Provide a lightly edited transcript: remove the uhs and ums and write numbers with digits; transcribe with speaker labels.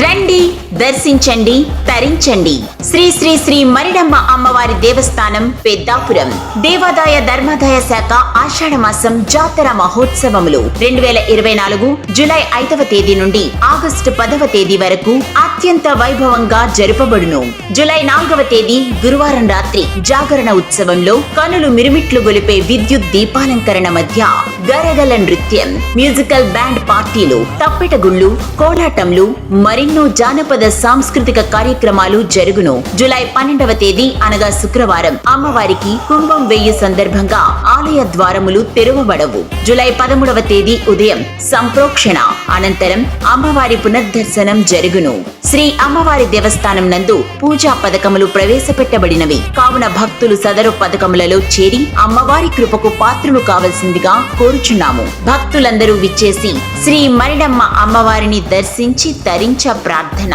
Speaker 1: రండి, దర్శించండి, తరించండి. శ్రీ శ్రీ శ్రీ మరిడమ్మ అమ్మవారి దేవస్థానం పెద్దాపురం. దేవాదాయ ధర్మాదాయ శాఖ ఆషాఢమాసం జాతర మహోత్సవములు 2024 జూలై 5వ తేదీ నుండి ఆగస్టు 10వ తేదీ వరకు అత్యంత వైభవంగా జరుపబడును. జూలై 4వ తేదీ గురువారం రాత్రి జాగరణ ఉత్సవంలో కనులు మిరుమిట్లు గొలిపే విద్యుత్ దీపాలంకరణ మధ్య గరగల నృత్యం, మ్యూజికల్ బ్యాండ్ పార్టీలు, తప్పెటగుళ్ళు, కోలాటంలు, మరెన్నో జానపద సాంస్కృతిక కార్యక్రమాలు జరుగును. జూలై 12వ తేదీ అనగా శుక్రవారం అమ్మవారికి కుంభం వేయు సందర్భంగా ఆలయ ద్వారములు తెరవబడవు. జూలై 13వ తేదీ ఉదయం సంప్రోక్షణ అనంతరం అమ్మవారి పునర్దర్శనం జరుగును. శ్రీ అమ్మవారి దేవస్థానం నందు పూజా పథకములు ప్రవేశపెట్టబడినవి కావున భక్తులు సదరు పథకములలో చేరి అమ్మవారి కృపకు పాత్రులు కావలసిందిగా కోరుచున్నాము. భక్తులందరూ విచ్చేసి శ్రీ మరిడమ్మ అమ్మవారిని దర్శించి తరించ ప్రార్థన.